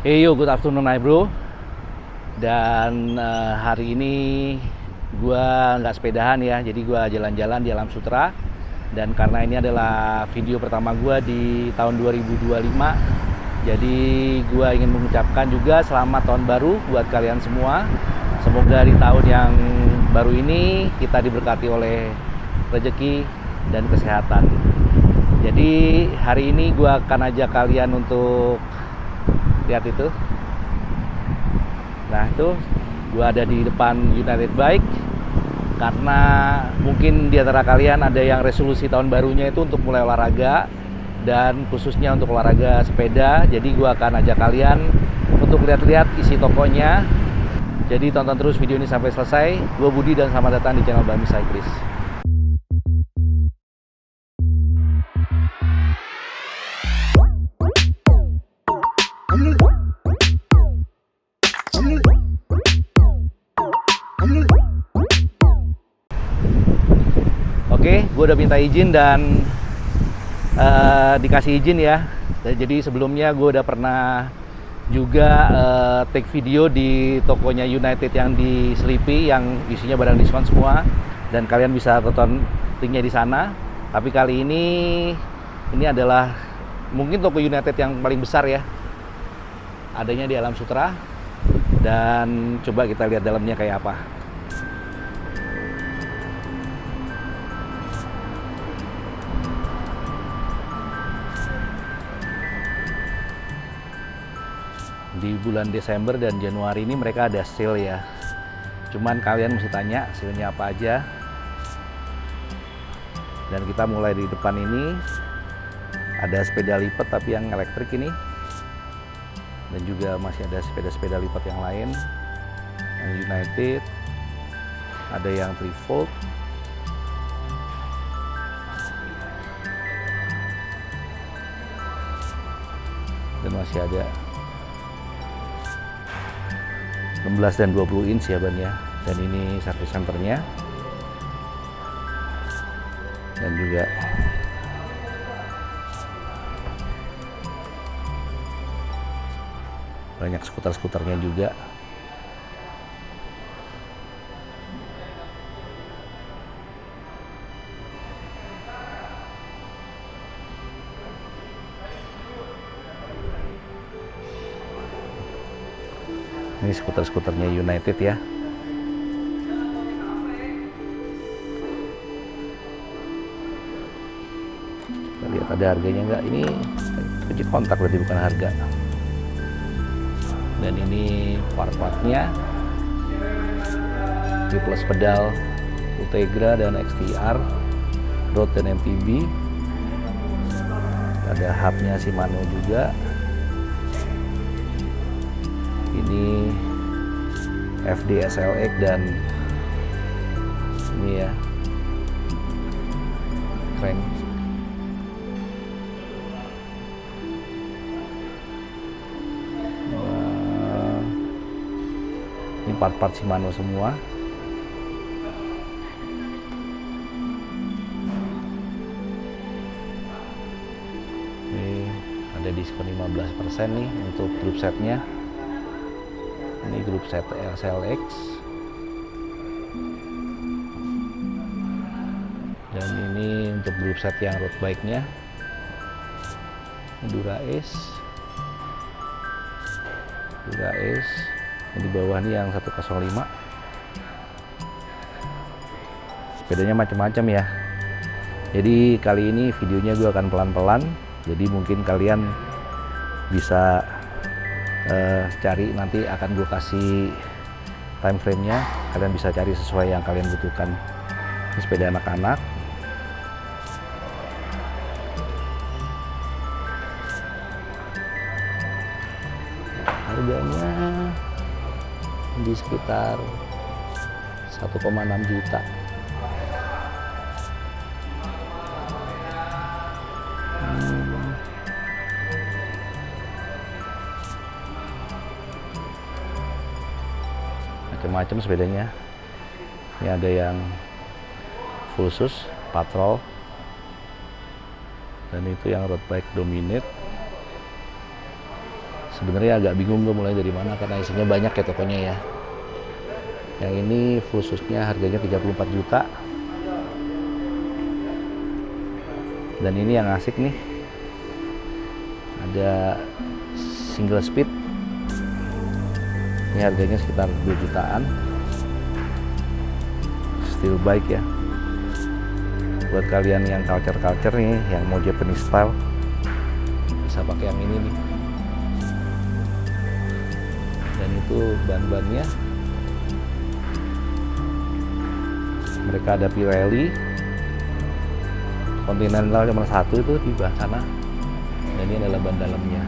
Hey yo, good afternoon, bro. Dan hari ini gua nggak sepedahan ya, jadi gua jalan-jalan di Alam Sutera. Dan karena ini adalah video pertama gua di tahun 2025, jadi gua ingin mengucapkan juga selamat tahun baru buat kalian semua. Semoga di tahun yang baru ini kita diberkati oleh rezeki dan kesehatan. Jadi hari ini gua akan ajak kalian untuk lihat itu. Nah itu gua ada di depan United Bike karena mungkin di antara kalian ada yang resolusi tahun barunya itu untuk mulai olahraga dan khususnya untuk olahraga sepeda. Jadi gua akan ajak kalian untuk lihat-lihat isi tokonya. Jadi tonton terus video ini sampai selesai. Gua Budi dan selamat datang di channel Bami Cyclist. Oke, gue udah minta izin dan dikasih izin ya. Jadi sebelumnya gue udah pernah juga take video di tokonya United yang di Sleepy yang isinya barang diskon semua dan kalian bisa tonton linknya di sana. Tapi kali ini adalah mungkin toko United yang paling besar ya, adanya di Alam Sutera, dan coba kita lihat dalamnya kayak apa. Di bulan Desember dan Januari ini mereka ada sale ya. Cuman kalian mesti tanya sale-nya apa aja. Dan kita mulai di depan ini. Ada sepeda lipat tapi yang elektrik ini. Dan juga masih ada sepeda-sepeda lipat yang lain. Yang United. Ada yang 3V. Dan masih ada 16 dan 20 inch ya bannya. Dan ini service centernya. Dan juga banyak skuter-skuternya juga. Ini skuter-skuternya United ya. Kita lihat ada harganya nggak? Ini kunci kontak berarti bukan harga. Dan ini part-partnya, tripless pedal, Ultegra dan XTR, road dan MTB. Ada hubnya Shimano juga. Ini FD SLX dan ini ya crank. Ini part-part Shimano semua. Ini ada diskon 15% nih untuk grup setnya. Ini grup set SLX. Dan ini untuk grup set yang road bike-nya. Dura Ace. Yang di bawah ini yang 105. Sepedanya macam-macam ya. Jadi kali ini videonya gue akan pelan-pelan. Jadi mungkin kalian bisa cari, nanti akan gue kasih time frame-nya. Kalian bisa cari sesuai yang kalian butuhkan. Ini sepeda anak-anak. Harganya di sekitar 1,6 juta. Macam-macam sepedanya. Ini ada yang full sus, patrol, dan itu yang road bike dominate. Sebenarnya agak bingung gue mulai dari mana karena isinya banyak ya tokonya ya. Yang ini khususnya harganya 34 juta. Dan ini yang asik nih, ada single speed. Ini harganya sekitar 2 jutaan. Steel bike ya. Buat kalian yang culture nih, yang mau Japanese style, bisa pakai yang ini nih. Dan itu ban-bannya, mereka ada Pirelli, Continental cuma satu itu di bawah sana, dan ini adalah ban dalamnya.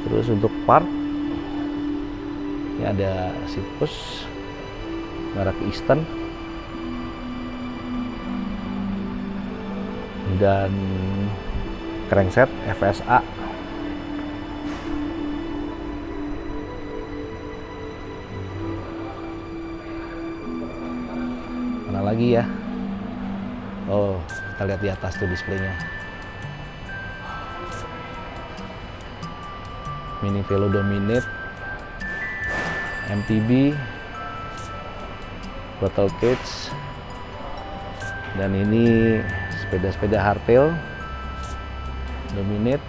Terus untuk part, ini ada seat post merek Easton dan crankset FSA. Mana lagi ya? Oh, kita lihat di atas tuh displaynya. Mini Velo Dominate, MTB, throttle cage, dan ini sepeda-sepeda hardtail Dominate.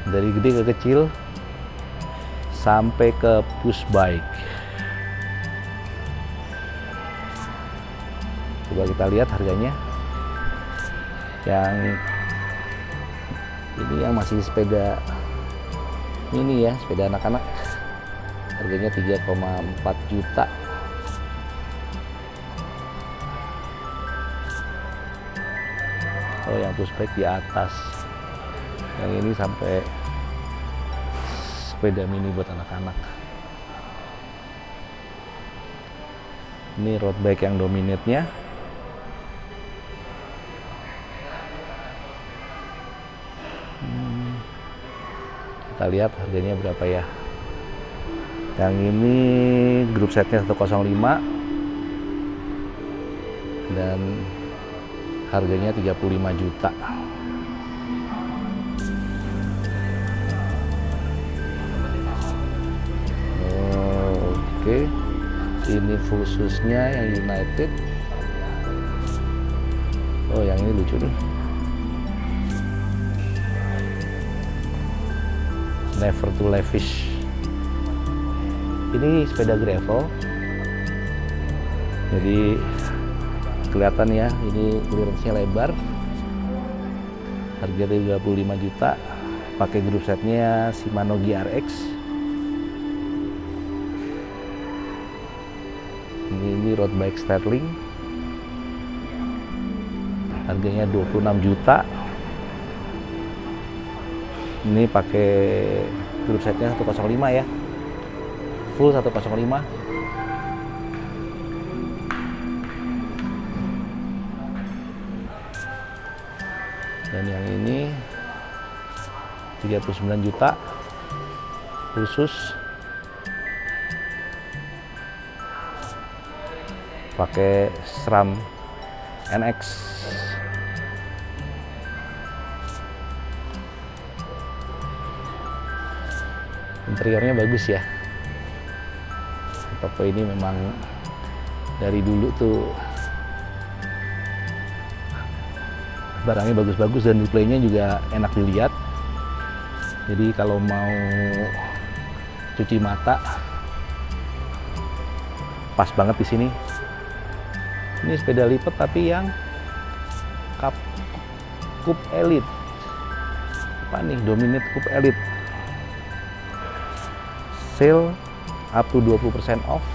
Dari gede ke kecil sampai ke push bike. Coba kita lihat harganya. Yang ini yang masih sepeda mini ya, sepeda anak-anak. Harganya 3,4 juta. Oh, yang pushback di atas. Yang ini sampai sepeda mini buat anak-anak. Ini road bike yang Dominate-nya. Kita lihat harganya berapa ya. Yang ini grup setnya 105 dan harganya 35 juta. Oke, ini khususnya yang United. Oh, yang ini lucu nih. Never to Lavish. Ini sepeda gravel. Jadi kelihatan ya, ini clearance-nya lebar. Harga 35 juta. Pakai grup setnya Shimano GRX. Ini road bike Sterling. Harganya 26 juta. Ini pakai grup setnya 105 ya. Full 105. Dan yang ini 39 juta khusus pakai SRAM NX. Interiornya bagus ya. Toko ini memang dari dulu tuh barangnya bagus-bagus dan displaynya juga enak dilihat. Jadi kalau mau cuci mata pas banget di sini. Ini sepeda lipat tapi yang Coupe Elite. Apa nih? Dominate Coupe Elite. Sale up to 20% off.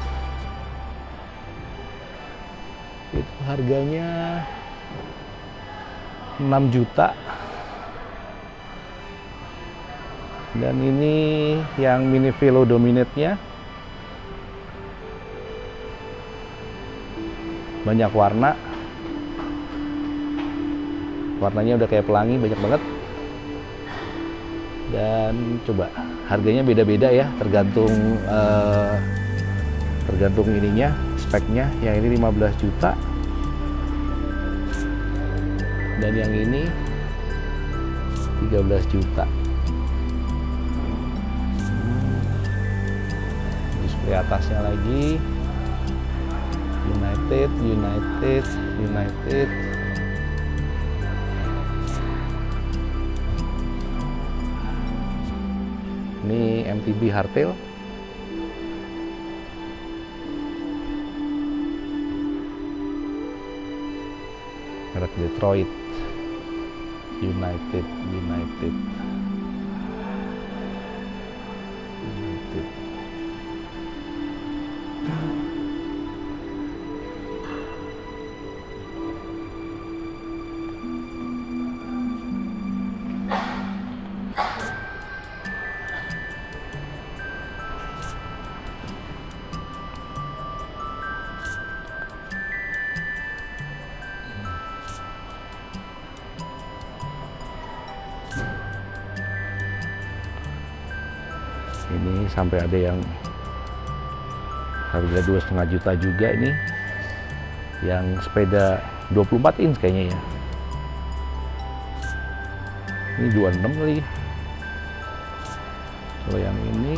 Itu harganya 6 juta. Dan ini yang Mini Velo Dominate-nya. Banyak warna. Warnanya udah kayak pelangi, banyak banget. Dan coba harganya beda-beda ya, tergantung ininya, speknya. Yang ini 15 juta. Dan yang ini 13 juta. Display atasnya lagi United. Ini MTB Hardtail. Merek Detroit. United. Ini sampai ada yang harga 2,5 juta juga ini, yang sepeda 24 inch kayaknya ya. Ini 26 kali. Kalau yang ini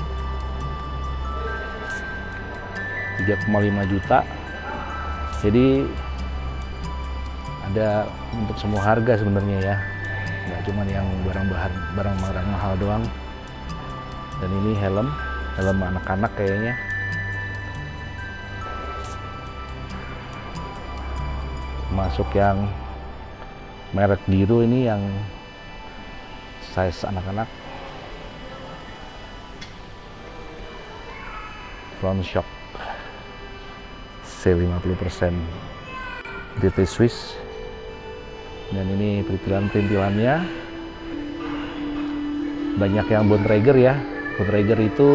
3,5 juta. Jadi ada untuk semua harga sebenarnya ya, nggak cuma yang barang mahal doang. Dan ini helm anak-anak kayaknya. Masuk yang merek biru ini, yang size anak-anak. Front shock C50% DT Swiss. Dan ini perintilannya banyak yang Bontrager ya. Bontrager itu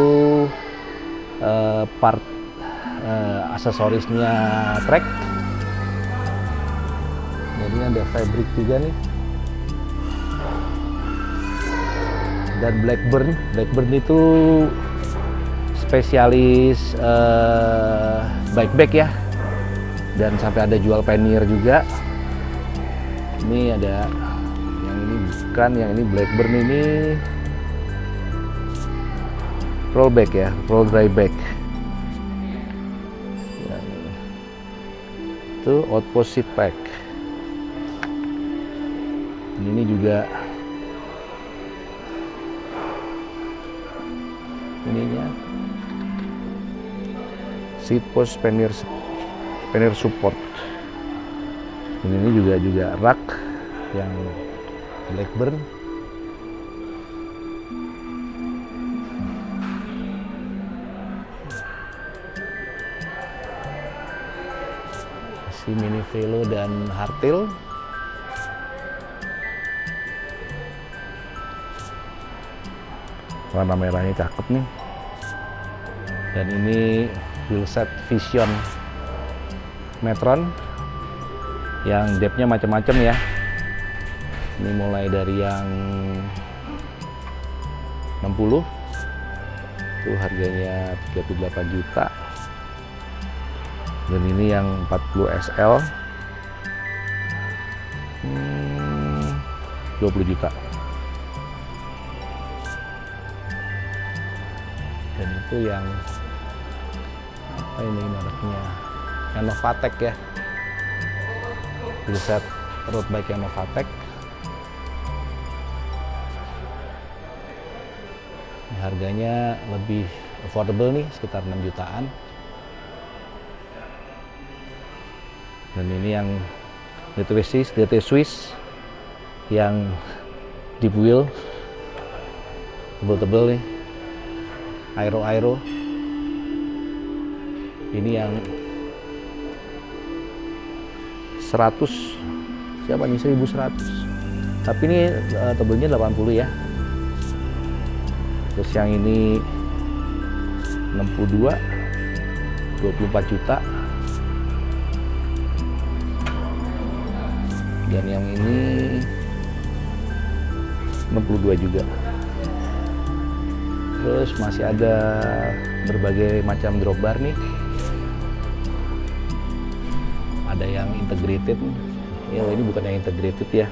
part aksesorisnya Trek. Jadi ada fabric juga nih. Dan Blackburn itu spesialis bike bag ya. Dan sampai ada jual pannier juga. Ini ada yang ini bukan, yang ini Blackburn ini rollback ya, roll dry back. Itu outpost seat pack. Ini juga ininya seat post pannier support. Ini juga rak yang Blackburn. Mini Velo dan Hardtail. Warna merahnya cakep nih. Dan ini wheelset Vision Metron yang depthnya macam-macam ya. Ini mulai dari yang 60 itu harganya 38 juta. Dan ini yang 40 SL 20 juta. Dan itu yang apa ini mereknya? Yang Novatec ya. Wheelset road bike yang Novatec. Harganya lebih affordable nih, sekitar 6 jutaan. Dan ini yang DT Swiss yang deep wheel, tebel-tebel nih, aero. Ini yang 100, siapa nih, 1100, tapi ini tebelnya 80 ya. Terus yang ini 62, 24 juta. Dan yang ini 62 juga. Terus masih ada berbagai macam drop bar nih. Ada yang integrated Ya, ini bukan yang integrated ya.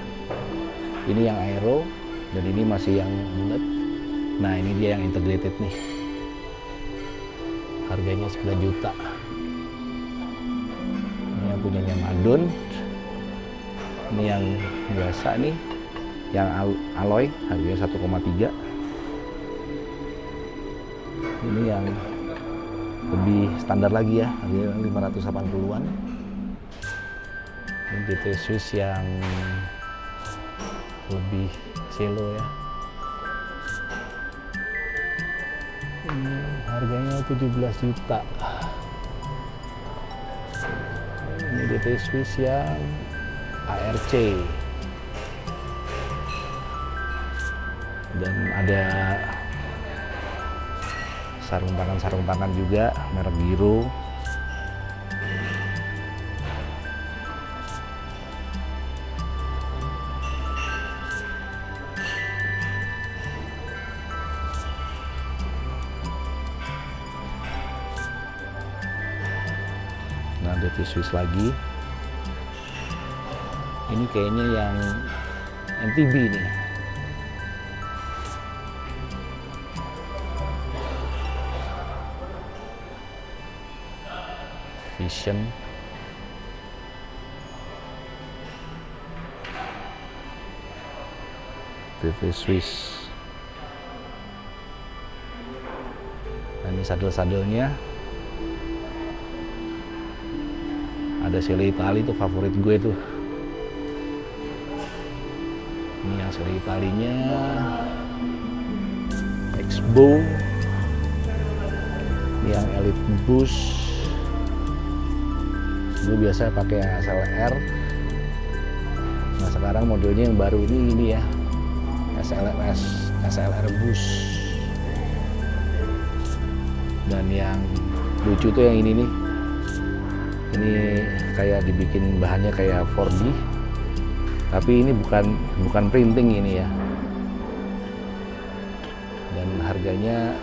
Ini yang aero dan ini masih yang bulat. Nah, ini dia yang integrated nih. Harganya 9 juta. Ini yang punyanya Madon. Ini yang biasa nih, yang alloy, harganya 1,3. Ini yang lebih standar lagi ya, harganya 580-an. Ini GT Swiss yang lebih selo ya. Ini harganya 17 juta. Ini GT Swiss yang ARC. Dan ada sarung tangan juga, merek biru. Nah, GT Swiss lagi. Ini kayaknya yang MTB nih. Vision. GT Swiss. Nah, ini sadel-sadelnya. Ada sele Itali tuh, favorit gue tuh. Ini yang sele Italinya, X-Bow. Ini yang Elite Boost. Gue biasa pakai SLR. Nah, sekarang modelnya yang baru ini ya, SLR Boost. Dan yang lucu tuh yang ini nih. Ini kayak dibikin bahannya kayak 4D, tapi ini bukan printing ini ya. Dan harganya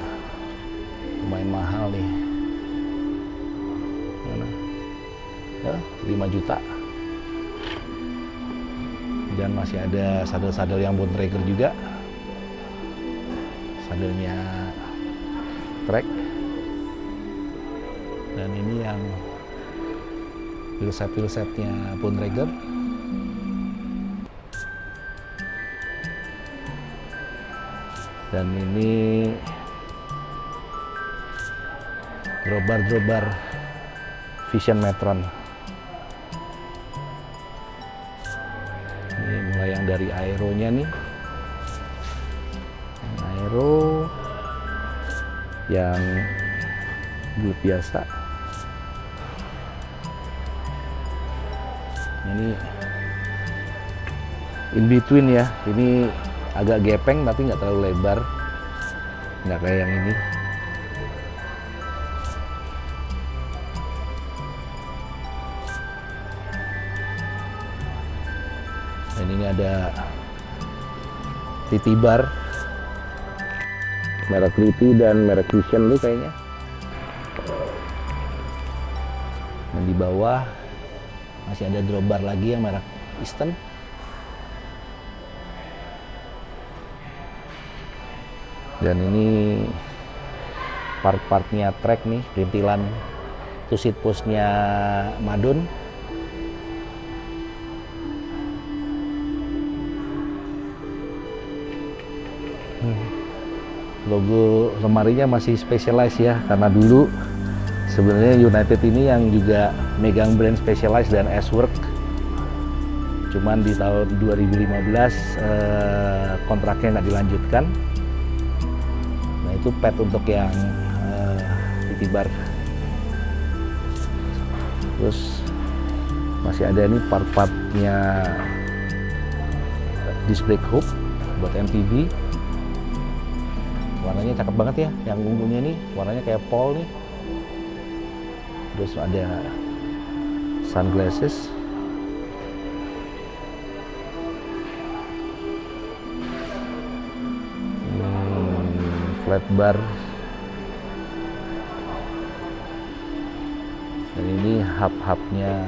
lumayan mahal nih. Mana? Ya, 5 juta. Dan masih ada sadel-sadel yang Bontrager juga. Sadelnya Trek. Dan ini yang wheelset-wheelsetnya Bontrager. Dan ini drawbar Vision Metron. Ini mulai yang dari aeronya nih. Aero yang bulat biasa. Ini in between ya, ini agak gepeng tapi nggak terlalu lebar, nggak kayak yang ini. Dan ini ada TT bar, merek Liti dan merek Vision tuh kayaknya. Dan di bawah masih ada drawbar lagi yang merek Easton. Dan ini part-partnya Trek nih, perintilan two seat postnya Madon. Logo lemarinya masih Specialized ya, karena dulu sebenarnya United ini yang juga megang brand Specialized dan S-Work. Cuman di tahun 2015 kontraknya nggak dilanjutkan. Nah, itu pet untuk yang Itibar. Terus masih ada nih part-partnya disc brake hook buat MTB. Warnanya cakep banget ya, yang ungunya nih warnanya kayak Paul nih. Terus ada sunglasses. Flat bar. Dan ini hub-hubnya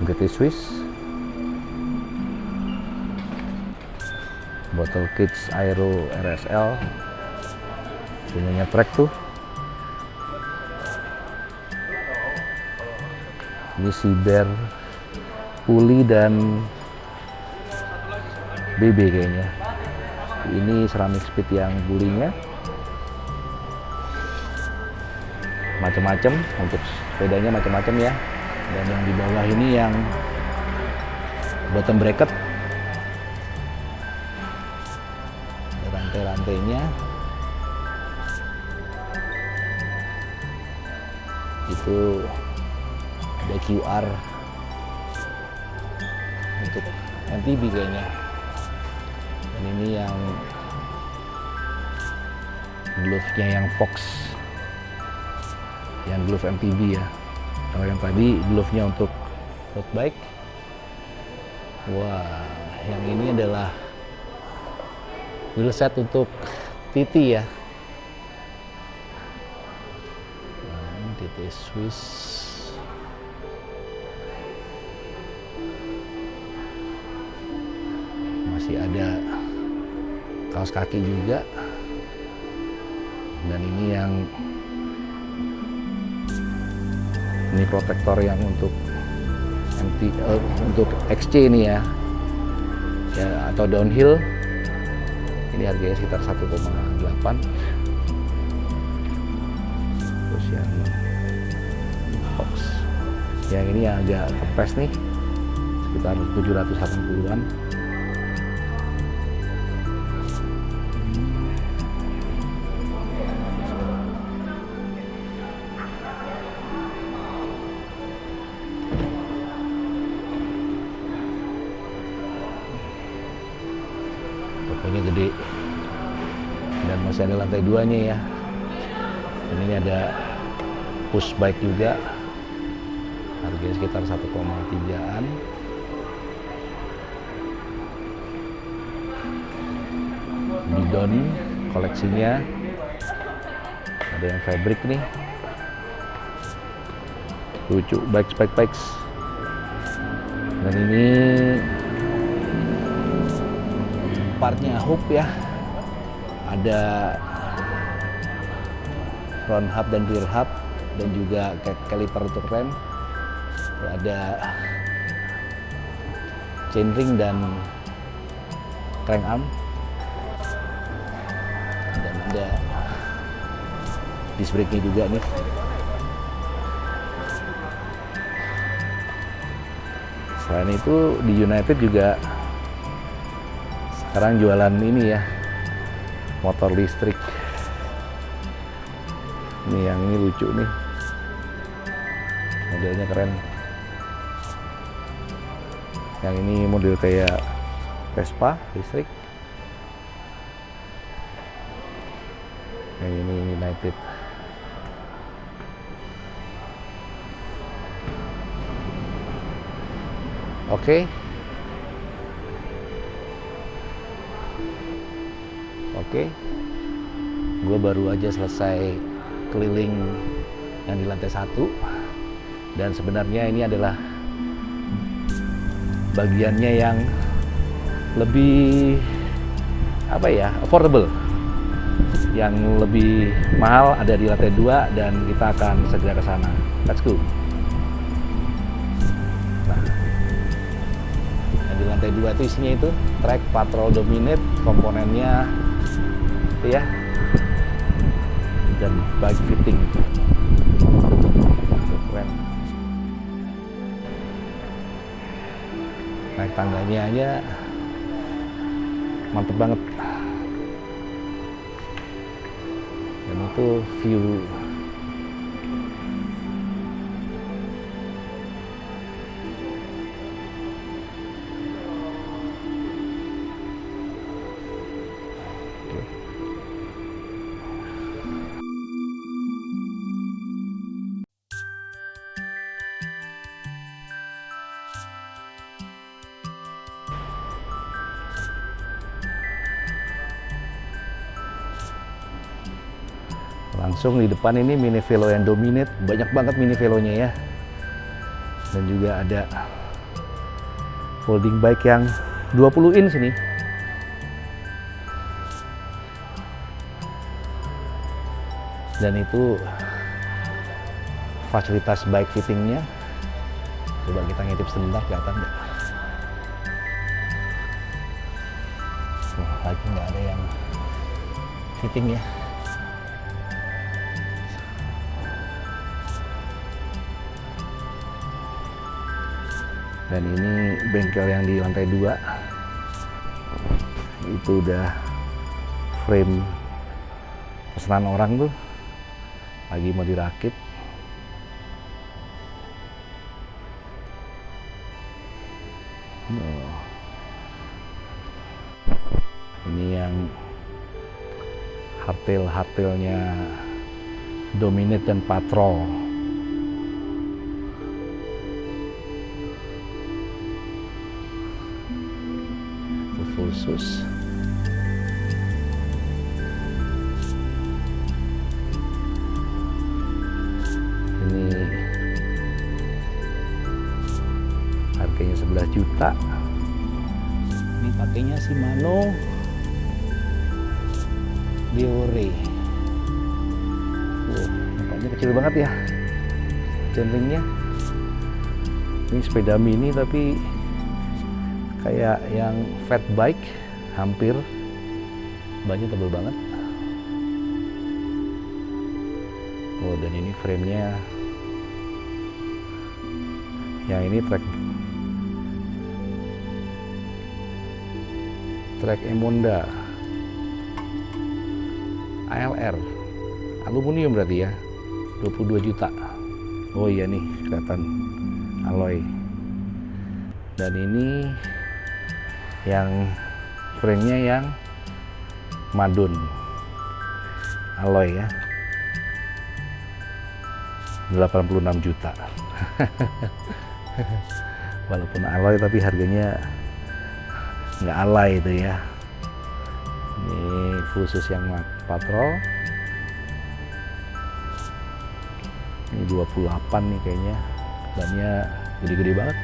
GT Swiss, Bottle Kids Aero RSL, punyanya Trek tuh. Ini Siber, Puli dan BB kayaknya. Ini ceramic speed yang Pulinya. Macam-macam untuk sepedanya, macam-macam ya. Dan yang di bawah ini yang bottom bracket, rantai-rantainya itu ada QR untuk MTB kayaknya. Dan ini yang glove-nya yang Fox, yang glove MTB ya. Kalau yang tadi glove-nya untuk road bike. Wah, yang ini adalah wheel set untuk TT ya. Nah, ini TT Swiss. Masih ada kaos kaki juga. Dan ini yang ini protektor yang untuk untuk XC ini ya, atau downhill. Ini harganya sekitar 1,8. Terus yang Fox, yang ini yang agak kempes nih, sekitar 780-an. Tokonya gede dan masih ada lantai 2-nya ya. Dan ini ada push bike juga, harganya sekitar 1,3-an. Bidon koleksinya ada yang fabric nih, lucu, bikes. Dan ini partnya hub ya, ada front hub dan rear hub, dan juga caliper untuk rem, ada chainring dan crank arm, dan ada disc brake-nya juga nih. Selain itu di United juga sekarang jualan ini ya, motor listrik. Ini yang ini lucu nih, modelnya keren. Yang ini model kayak Vespa listrik. Yang ini United. Oke, gue baru aja selesai keliling yang di lantai 1, dan sebenarnya ini adalah bagiannya yang lebih affordable. Yang lebih mahal ada di lantai 2, dan kita akan segera ke sana. Let's go. Nah, yang di lantai 2 itu isinya itu Trek Patrol Dominate, komponennya itu ya, dan bike fitting. Keren. Naik tangganya aja mantep banget. Dan itu view langsung di depan ini mini velo yang Dominate, banyak banget mini velonya ya. Dan juga ada folding bike yang 20 inch ini. Dan itu fasilitas bike fittingnya. Coba kita ngintip sebentar, kelihatan nggak? Lagi nggak ada yang fitting ya. Dan ini bengkel yang di lantai 2. Itu udah frame pesanan orang tuh, lagi mau dirakit. Ini yang hardtailnya Dominate dan Patrol. Itu khusus. Ini harganya 11 juta. Ini pakainya Shimano Deore. Nampaknya kecil banget ya centingnya. Ini sepeda mini tapi kayak yang fat bike, hampir. Bannya tebal banget. Oh, dan ini framenya yang ini Trek Emonda ALR aluminium berarti ya, 22 juta. Oh iya nih kelihatan alloy. Dan ini yang frame-nya yang madun alloy ya, 86 juta. Walaupun alloy tapi harganya nggak alay itu ya. Ini khusus yang Patrol. Ini 28 nih kayaknya. Bannya gede-gede banget.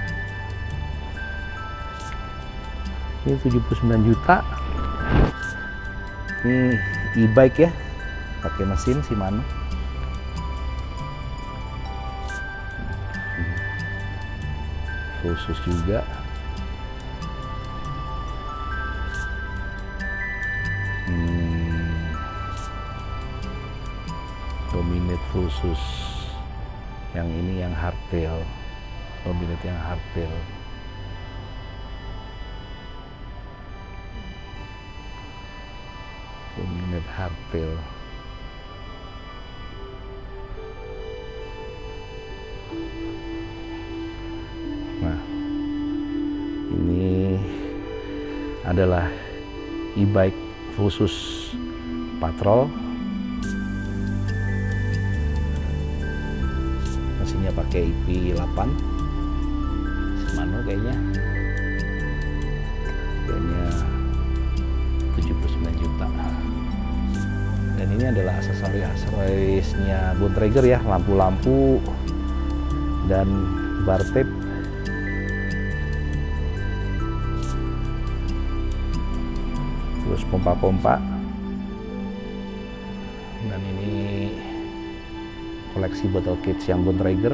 Ini 79 juta. Ini e-bike ya, pakai mesin Shimano. Khusus juga. Dominate khusus. Yang ini yang hardtail. Dominate yang hardtail. Dominate hardtail. Nah, ini adalah e-bike khusus Patrol. Mesinnya pakai IP8 Shimano kayaknya. Harganya 79 juta. Dan ini adalah aksesorisnya Bontrager ya, lampu-lampu dan bar tape. Terus pompa-pompa. Dan ini koleksi bottle kits yang Bontrager.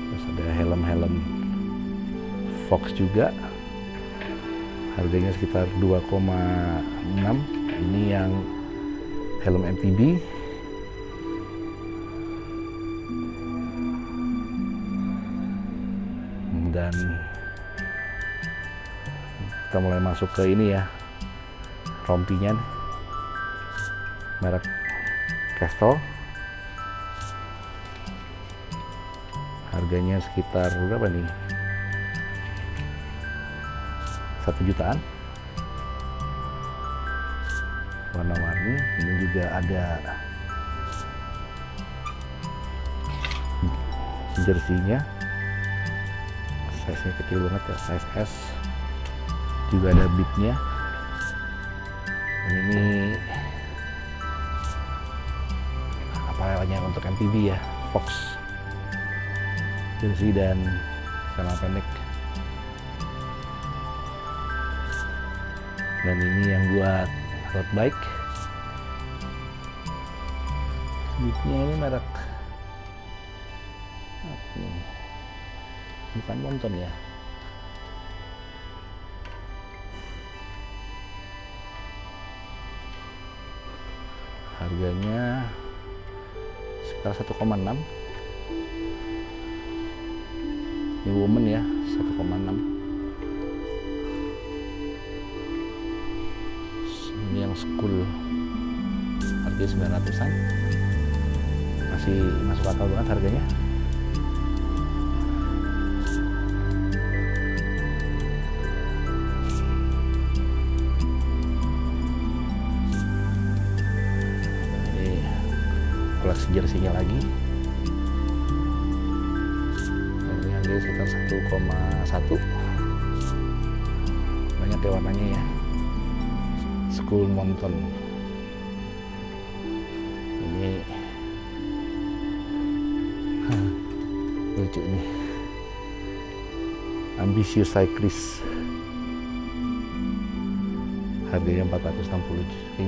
Terus ada helm-helm Fox juga. Harganya sekitar 2,6. Ini yang helm MTB. Dan kita mulai masuk ke ini ya, rompinya nih. Merek Kestrel. Harganya sekitar berapa nih? 1 jutaan. Warna-warni. Ini juga ada jersey-nya. Size-nya kecil banget ya, size S. Juga ada bibnya. Dan ini apa namanya untuk MTB ya, Fox. jersey dan celana pendek. Dan ini yang buat road bike. Bootnya ini merek apa nih? Bukan Monton ya. Harganya sekitar 1,6. Ini woman ya, 1,6. Ini yang school, harganya 900-an. Masih masuk akal banget harganya. Ini koleksi jersinya lagi. Ini harganya sekitar 1,1. Banyak ya warnanya ya. School Monton. Ini lucu nih, Ambitious Cyclist, harganya 460.000.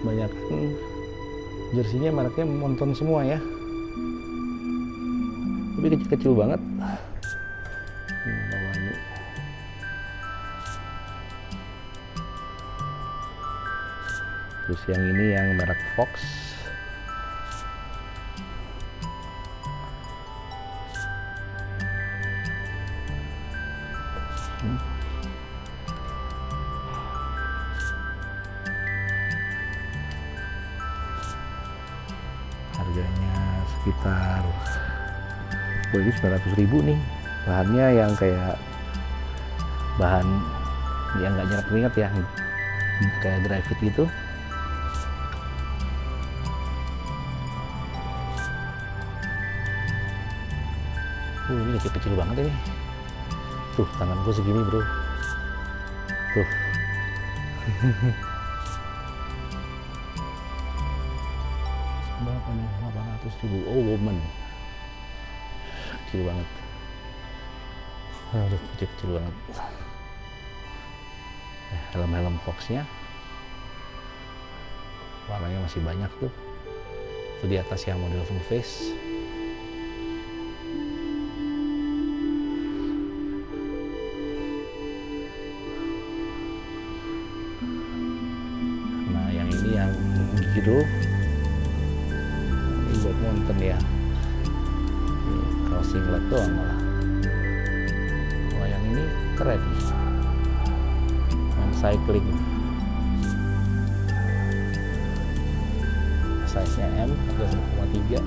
Banyak jersinya mereknya Monton semua ya, tapi kecil-kecil banget. Bawahnya terus yang ini yang merek Fox. Harganya sekitar ini 900.000 nih. Bahannya yang kayak bahan yang nggak nyerap keringat ya, kayak dry fit gitu. Ini kecil banget ini. Tuh tangan gue segini bro. Tuh. Berapa nih? 800.000. Oh woman. Kecil banget. Aduh kecil banget. Helm-helm Fox-nya warnanya masih banyak tuh. Itu di atas yang model full face. Nah yang ini yang Giro, ini buat Monton ya. Ini kaos singlet doang malah. Kalau yang ini keren, cycling. Size-nya M, harga 1,3.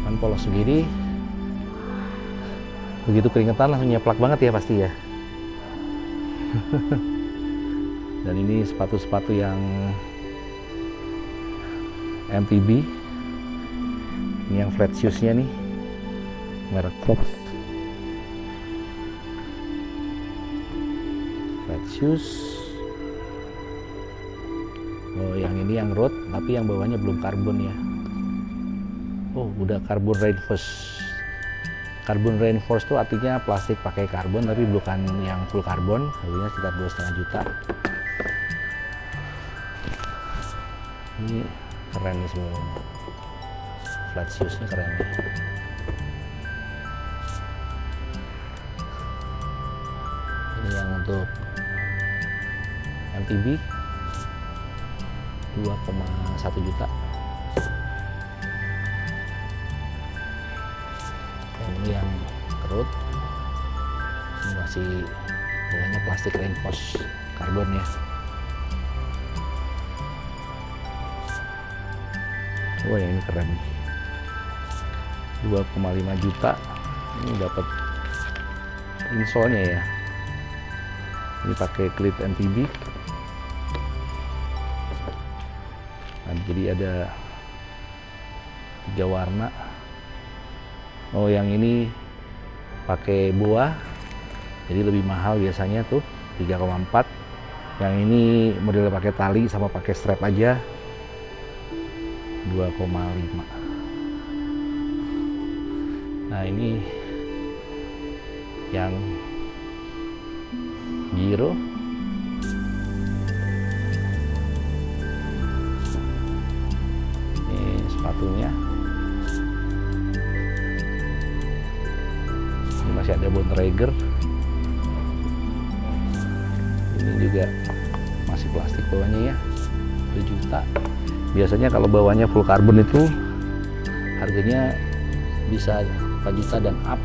Kan polos segini, begitu keringetan langsung nyeplak banget ya pasti ya. Dan ini sepatu-sepatu yang MTB. Ini yang flat shoes-nya nih, merek Fox. Flat shoes. Oh, yang ini yang road, tapi yang bawahnya belum karbon ya. Oh, udah karbon reinforce. Karbon reinforce itu artinya plastik pakai karbon, tapi bukan yang full karbon. Harganya sekitar 2,5 juta. Ini keren nih sebenarnya. Flat shoes-nya keren nih. Ini yang untuk MTB 2,1 juta. Yang ini yang road, ini masih bawahnya plastik reinforce karbon ya. Oh yang ini keren, 2,5 juta. Ini dapat insole-nya ya. Ini pakai klip MTB. Nah, jadi ada 3 warna. Oh yang ini pakai boa, jadi lebih mahal biasanya tuh 3,4. Yang ini model pakai tali sama pakai strap aja 2,5. Nah ini yang Giro. Ini sepatunya. Ini masih ada Bontrager. Ini juga masih plastik bawahnya ya, 2 juta. Biasanya kalau bawahnya full karbon itu harganya bisa 4 juta dan up.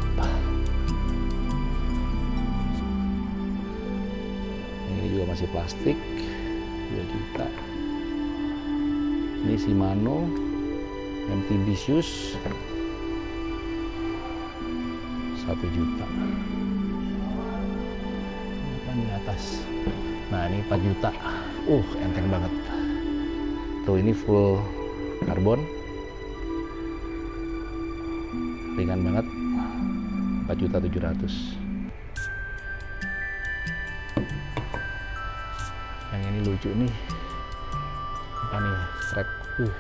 Ini juga masih plastik, 2 juta. Ini Shimano MTB shoes 1 juta. Apa di atas? Nah ini 4 juta. Enteng banget. Tuh ini full karbon, ringan banget, 4.700.000. Yang ini lucu nih, apa nih, track tuh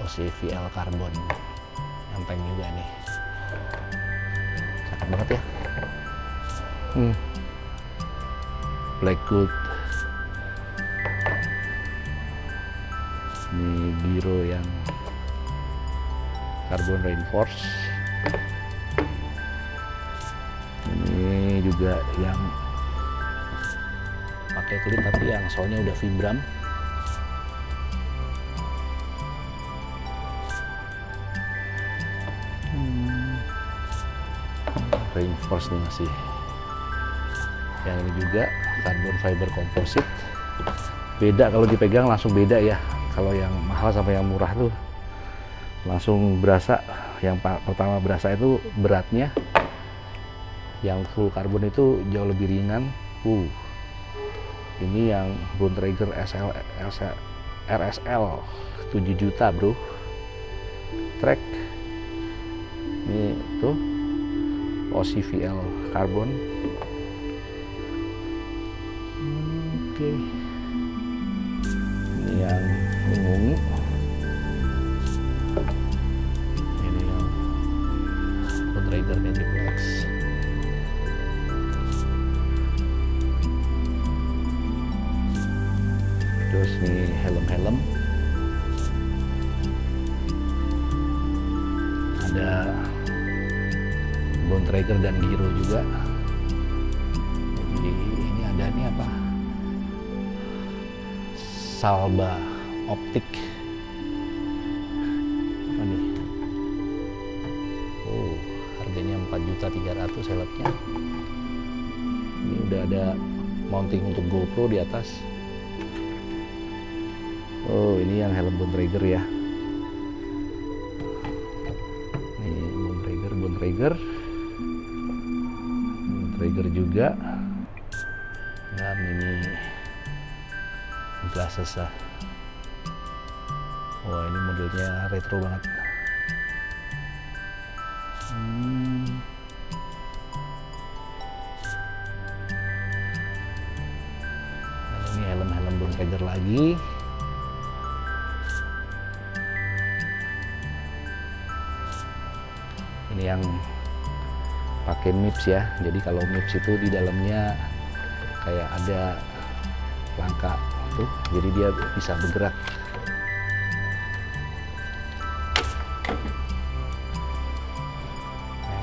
OCVL karbon, enteng juga nih, cakep banget ya. Blackwood. Ini Giro yang carbon reinforce. Ini juga yang pakai clean tapi yang soalnya udah Vibram. Reinforce nih masih. Yang ini juga carbon fiber composite. Beda kalau dipegang langsung beda ya. Kalau yang mahal sama yang murah tuh langsung berasa. Yang pertama berasa itu beratnya. Yang full karbon itu jauh lebih ringan. Ini yang Bontrager RSL 7 juta bro. Track ini tuh OCVL karbon. Oke. Ini yang ungu. Ini yang Bontrager Magic Wax. Terus nih helm-helm. Ada Bontrager dan Giro juga. Jadi ini ada nih apa? Salba optik. Apa nih? Harganya 4.300.000 helmnya. Ini udah ada mounting untuk GoPro di atas. Ini yang helm Bontrager ya. Ini Bontrager juga. Dan ini glasses lah. Ini modelnya retro banget. Dan ini helm-helm Bontrager lagi. Ini yang pakai MIPS ya. Jadi kalau MIPS itu di dalamnya kayak ada langka tuh, jadi dia bisa bergerak.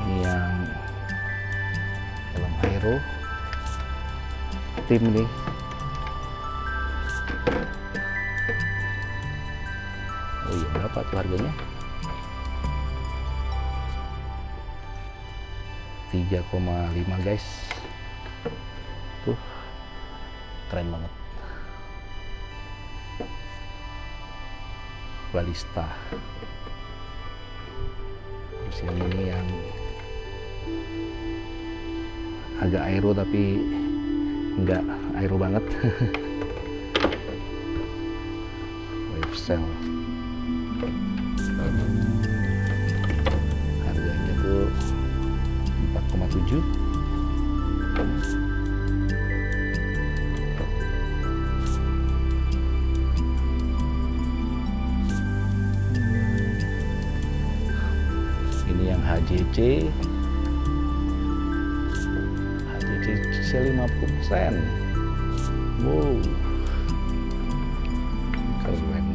Ini yang helm aero tim nih. Berapa tuh harganya? 3,5 guys. Tuh keren banget. Balista. Terus ini yang agak aero tapi enggak aero banget. Wave cell. Harganya tuh HJC cc 50%. Wow, keren.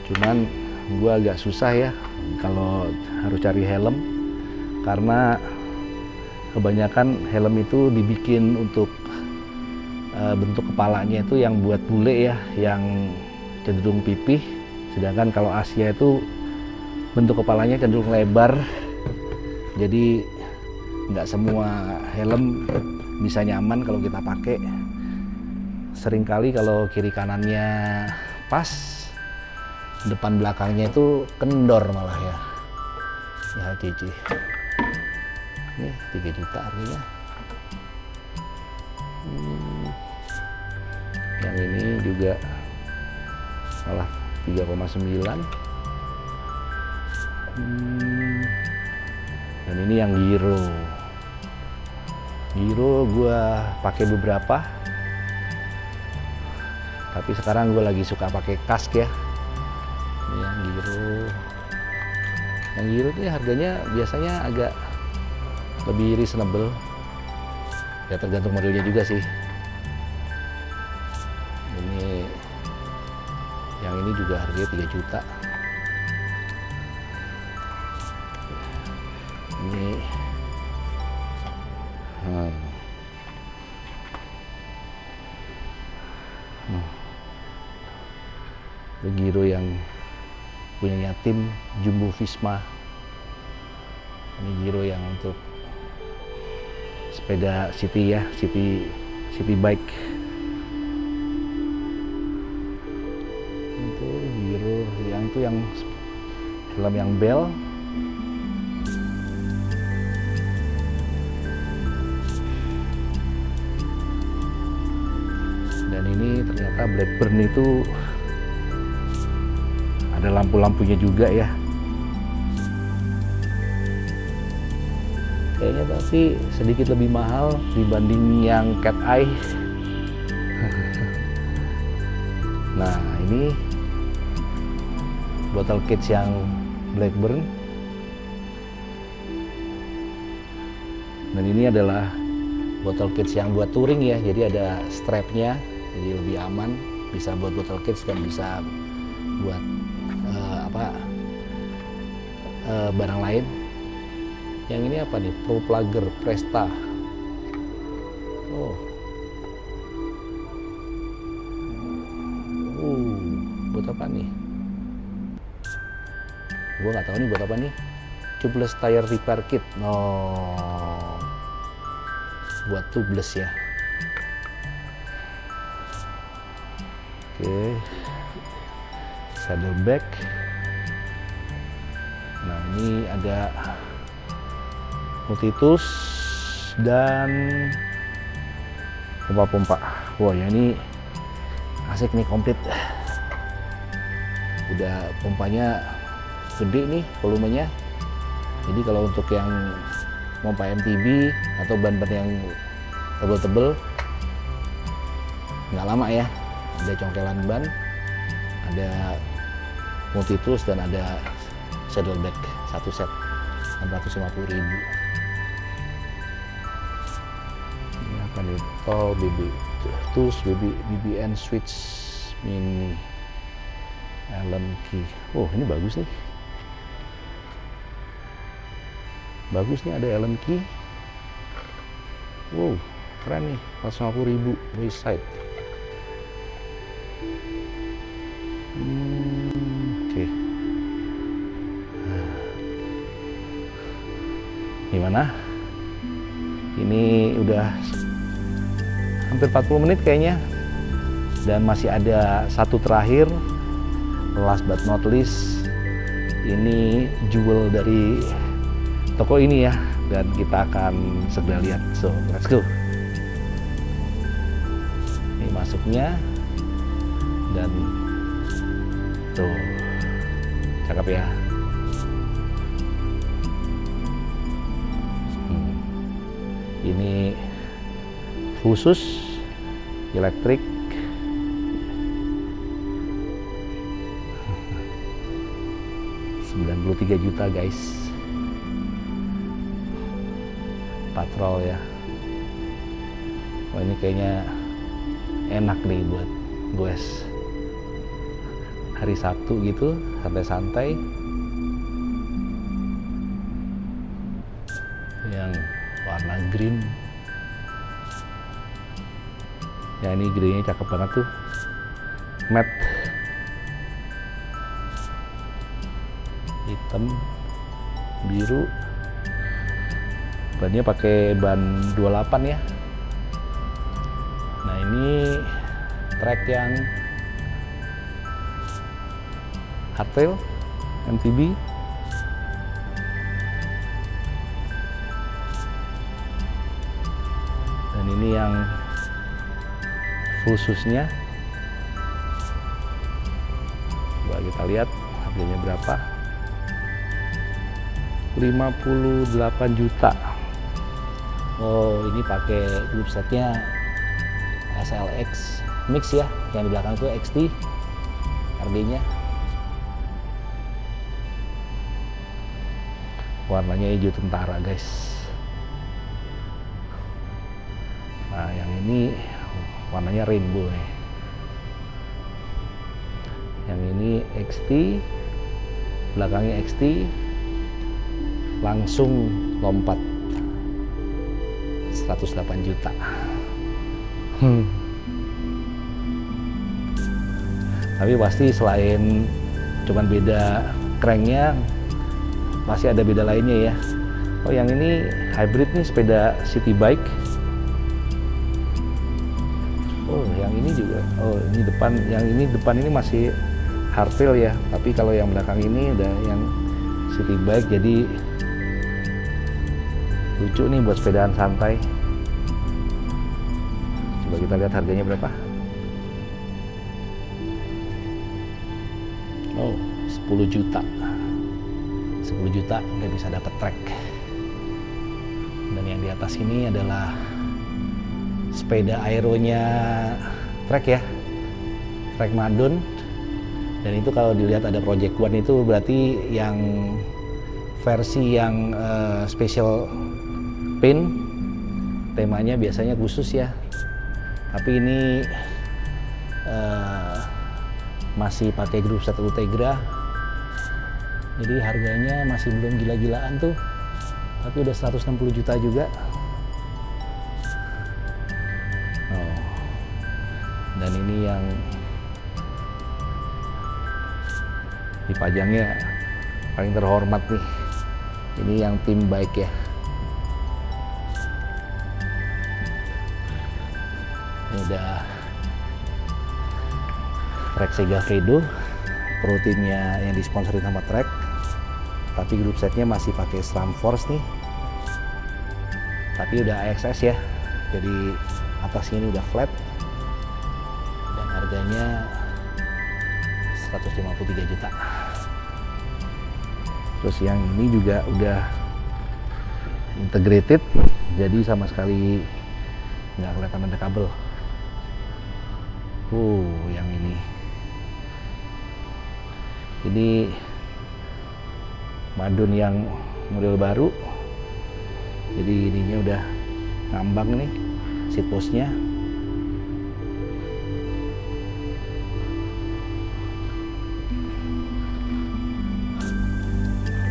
Cuman gua agak susah ya kalau harus cari helm, karena kebanyakan helm itu dibikin untuk bentuk kepalanya itu yang buat bule ya, yang cenderung pipih. Sedangkan kalau Asia itu bentuk kepalanya cenderung lebar, jadi nggak semua helm bisa nyaman kalau kita pakai. Seringkali kalau kiri kanannya pas, depan belakangnya itu kendor malah ya. Ini HJC. Ini 3 juta harganya. Yang ini juga malah 3,9. Dan ini yang Giro. Giro gua pakai beberapa, tapi sekarang gue lagi suka pakai kask ya. Ini yang Giro. Yang Giro ini harganya biasanya agak lebih reasonable. Ya tergantung modelnya juga sih. Yang ini juga harganya 3 juta. Ini Giro yang punyanya tim Jumbo Visma. Ini Giro yang untuk sepeda city ya, city bike. Itu Giro yang itu yang helm yang Bell. Dan ini ternyata Blackburn itu ada lampu-lampunya juga ya. Kayaknya tapi sedikit lebih mahal dibanding yang Cat Eye. Nah ini bottle cage yang Blackburn. Dan ini adalah bottle cage yang buat touring ya, jadi ada strapnya, jadi lebih aman, bisa buat bottle cage dan bisa buat barang lain. Yang ini apa nih? Pro Plugger Presta. Buat apa nih? Gua nggak tahu nih buat apa nih. Tubeless tire repair kit. Buat tubeless ya. Oke. Saddlebag. Nah ini ada multitools dan pompa-pompa. Wah ya ini asik nih, komplit. Udah pompanya gede nih volumenya. Jadi kalau untuk yang pompa MTB atau ban-ban yang tebel-tebel nggak lama ya. Ada congkelan ban, ada multitools dan ada saddlebag satu set 650.000. Ini apa nih? Tools BBN switch mini Allen key. Oh ini bagus nih. Bagus nih, ada Allen key. Wow keren nih, 450.000 wayside. Oke. Gimana? Ini udah hampir 40 menit kayaknya. Dan masih ada satu terakhir. Last but not least. Ini jewel dari toko ini ya. Dan kita akan segera lihat. So, let's go. Ini masuknya. Dan tuh. Cakep ya. Ini khusus elektrik. So 93 juta guys. Patrol ya. Wah, ini kayaknya enak nih buat goes hari Sabtu gitu, santai-santai. Yang warna green ya, ini greennya cakep banget tuh, matte hitam biru, bannya pakai ban 28 ya. Nah, ini trek yang hardtail MTB. Dan ini yang full shoesnya. Coba kita lihat harganya berapa. 58 juta. Oh, ini pakai group setnya SLX mix ya, yang di belakang itu XT RD-nya. Warnanya hijau tentara guys. Nah, yang ini warnanya rainbow nih. Yang ini XT, belakangnya XT, langsung lompat 108 juta. Tapi pasti selain cuman beda cranknya, masih ada beda lainnya ya. Oh, yang ini hybrid nih, sepeda city bike. Oh, yang ini juga. Oh, ini depan, yang ini depan ini masih hardtail ya. Tapi kalau yang belakang ini udah yang city bike, jadi lucu nih buat sepedaan santai. Coba kita lihat harganya berapa. Oh, 10 juta. 10 juta udah bisa dapat trek. Dan yang di atas ini adalah sepeda aeronya trek ya, trek Madon. Dan itu kalau dilihat ada Project One, itu berarti yang versi yang special paint, temanya biasanya khusus ya. Tapi ini masih pakai grup set Ultegra, jadi harganya masih belum gila-gilaan tuh, tapi udah 160 juta juga. Oh, dan ini yang dipajangnya paling terhormat nih, ini yang tim bike ya. Ini udah Trek Segafredo, pro timnya yang disponsorin sama Trek, tapi grup setnya masih pakai SRAM Force nih, tapi udah AXS ya, jadi atasnya ini udah flat, dan harganya 153 juta. Terus yang ini juga udah integrated, jadi sama sekali nggak kelihatan ada kabel. Yang ini Madon yang model baru, jadi ininya udah ngambang nih seat postnya.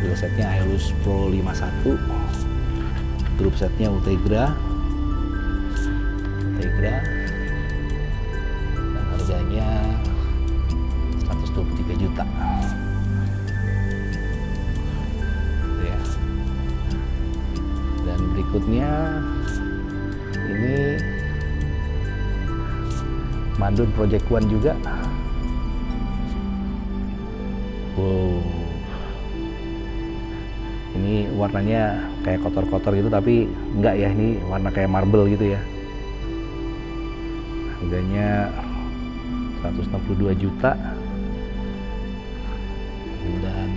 Wheel setnya Aeolus Pro 51, grup setnya Ultegra, dan harganya 123 juta. Ya. Dan berikutnya ini Madon Project One juga. Wow, ini warnanya kayak kotor-kotor gitu, tapi enggak ya, ini warna kayak marble gitu ya. Harganya 162 juta. Dan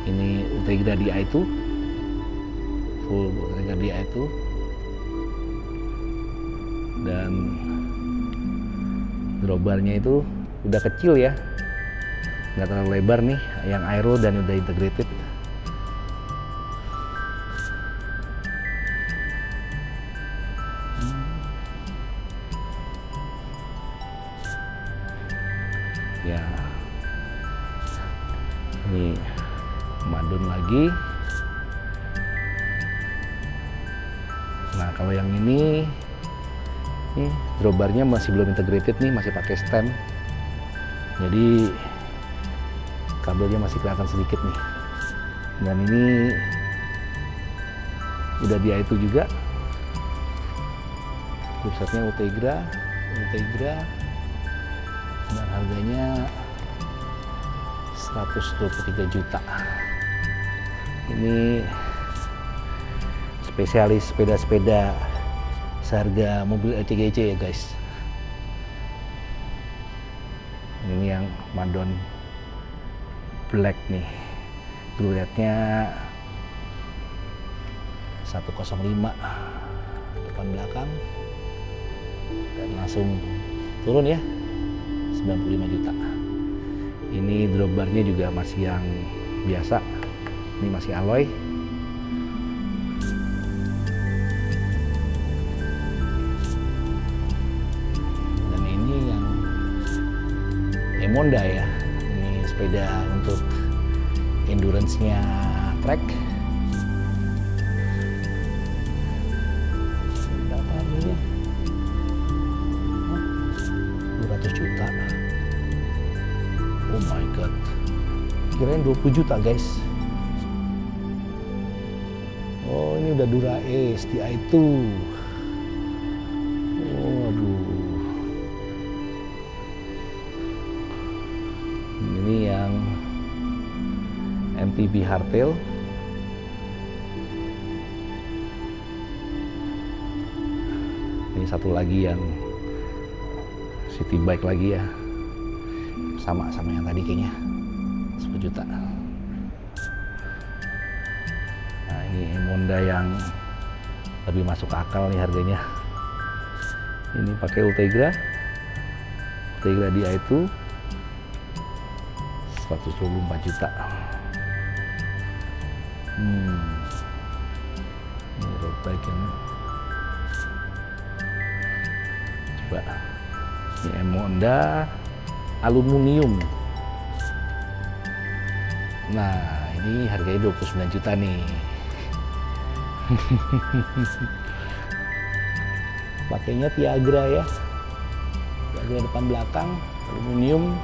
ini Ultegra Di2, full Ultegra Di2, dan drawbarnya itu udah kecil ya, nggak terlalu lebar nih, yang aero dan udah integrated. Ya, ini madun lagi. Nah, kalau yang ini drawbarnya masih belum integrated nih, masih pakai stem. Jadi kabelnya masih kelihatan sedikit nih. Dan ini udah di itu juga. Chipsetnya Ultegra. Dan harganya 123 juta. Ini spesialis sepeda-sepeda seharga mobil LCGC ya guys. Ini yang Madon Black nih, groovetnya 105 depan belakang, dan langsung turun ya, 95 juta. Ini dropbarnya juga masih yang biasa, ini masih alloy. Dan ini yang Emonda ya, ini sepeda untuk endurance-nya trek. Berapa harganya? 200 juta. Oh my god, kirain 20 juta guys. Oh, ini udah Dura Ace di itu. Oh, aduh. Ini yang MTB hardtail. Ini satu lagi yang city bike lagi ya, sama yang tadi kayaknya 10 juta. Nah, ini Emonda yang lebih masuk akal nih harganya. Ini pakai Ultegra dia itu 124 juta. Ini road bike yang coba. Ini Emonda aluminium. Nah, ini harganya 29 juta nih. Pakainya Tiagra ya. Tiagra depan belakang, aluminium,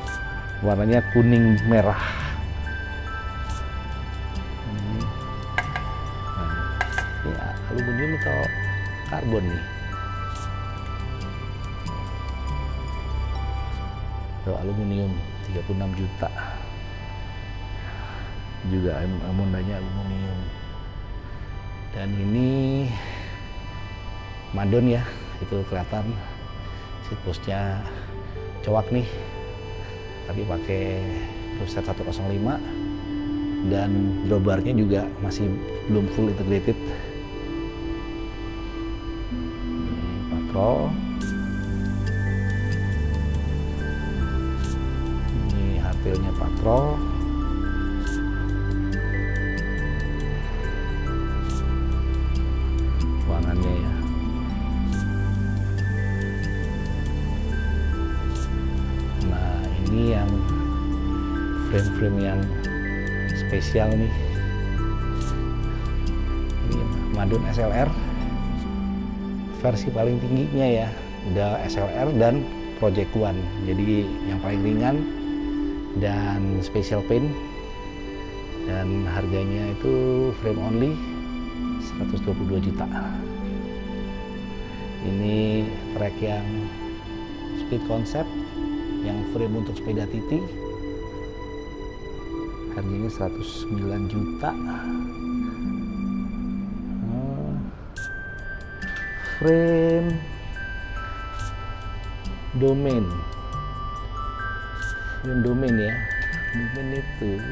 warnanya kuning merah. Ini aluminium atau karbon nih? Aluminium 36 juta. Juga Emondanya aluminium. Dan ini Madon ya, itu kelihatan seat postnya cowok nih, tapi pakai Crosset 105, dan drawbarnya juga masih belum full integrated. Ini Patrol. Ini hardtailnya Patrol. Ruangannya ya. Nah, ini yang frame-frame yang spesial nih. Ini Madon SLR versi paling tingginya ya, udah SLR dan Project One, jadi yang paling ringan dan special paint, dan harganya itu frame only 122 juta. Ini trek yang speed concept, yang frame untuk sepeda TT, harganya 109 juta. Frame domain ya, domain itu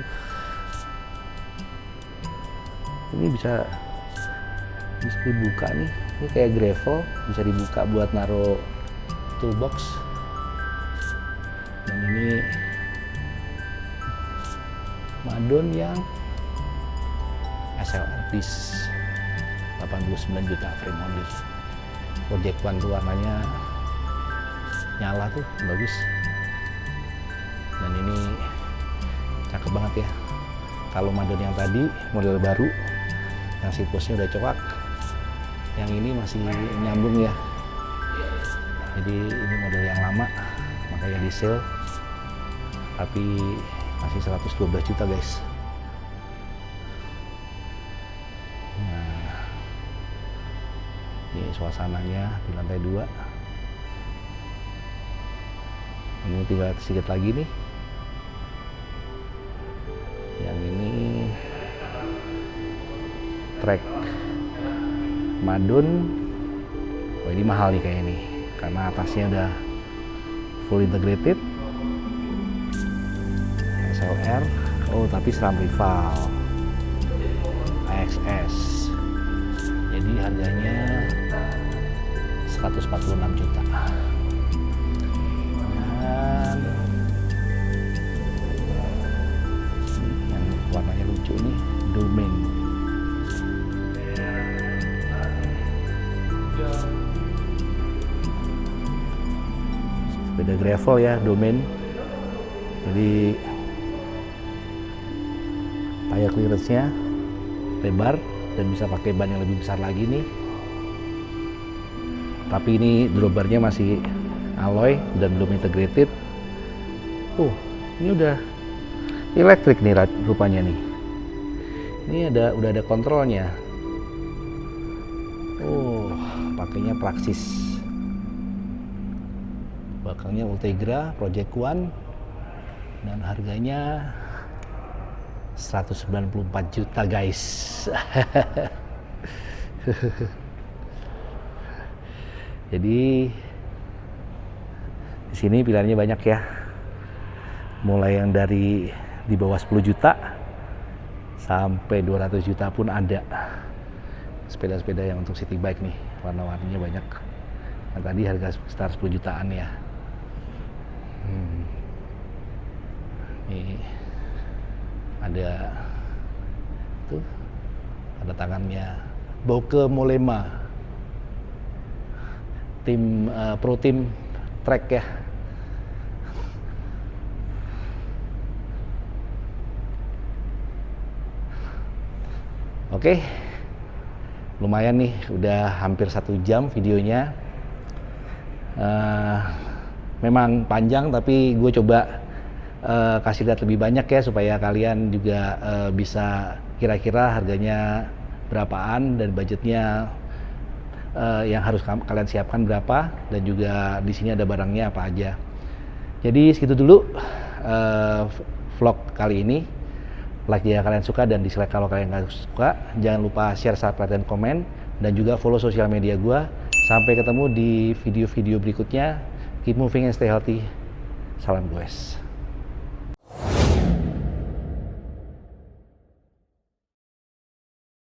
ini bisa dibuka nih, ini kayak gravel, bisa dibuka buat naruh toolbox. Dan ini Madon yang SLR bis 89 juta frame only. Project One tuh warnanya nyala tuh, bagus. Dan ini cakep banget ya. Kalau Madon yang tadi model baru yang siklusnya udah cokak, yang ini masih nyambung ya. Jadi ini model yang lama, makanya di sale, tapi masih 112 juta guys. Nah, ini suasananya di lantai 2. Ini tinggal sedikit lagi nih. Yang ini track Madon. Oh, ini mahal nih kayak ini karena atasnya udah full integrated SLR. Oh, tapi SRAM rival AXS, jadi harganya 146 juta. Dan yang warnanya lucu nih, Domain. Sepeda gravel ya, Domain. Jadi tire clearance-nya lebar dan bisa pakai ban yang lebih besar lagi nih. Tapi ini drawbar-nya masih alloy dan belum integrated. Ini udah elektrik nih rupanya nih. Ini udah ada kontrolnya. Pakainya Praxis. Belakangnya Ultegra Project One dan harganya 194 juta guys. Jadi di sini pilihannya banyak ya. Mulai yang dari di bawah 10 juta sampai 200 juta pun ada. Sepeda-sepeda yang untuk city bike nih, warna-warninya banyak. Nah, tadi harga sekitar 10 jutaan ya. Ini ada tuh, ada tangannya Bauke Mollema, tim pro tim trek ya. Oke, lumayan nih, udah hampir 1 jam videonya. Memang panjang, tapi gue coba kasih lihat lebih banyak ya, supaya kalian juga bisa kira-kira harganya berapaan dan budgetnya yang harus kalian siapkan berapa, dan juga di sini ada barangnya apa aja. Jadi segitu dulu vlog kali ini. Like jika kalian suka dan dislike kalau kalian nggak suka. Jangan lupa share, subscribe, dan komen, dan juga follow sosial media gua. Sampai ketemu di video-video berikutnya. Keep moving and stay healthy. Salam goes.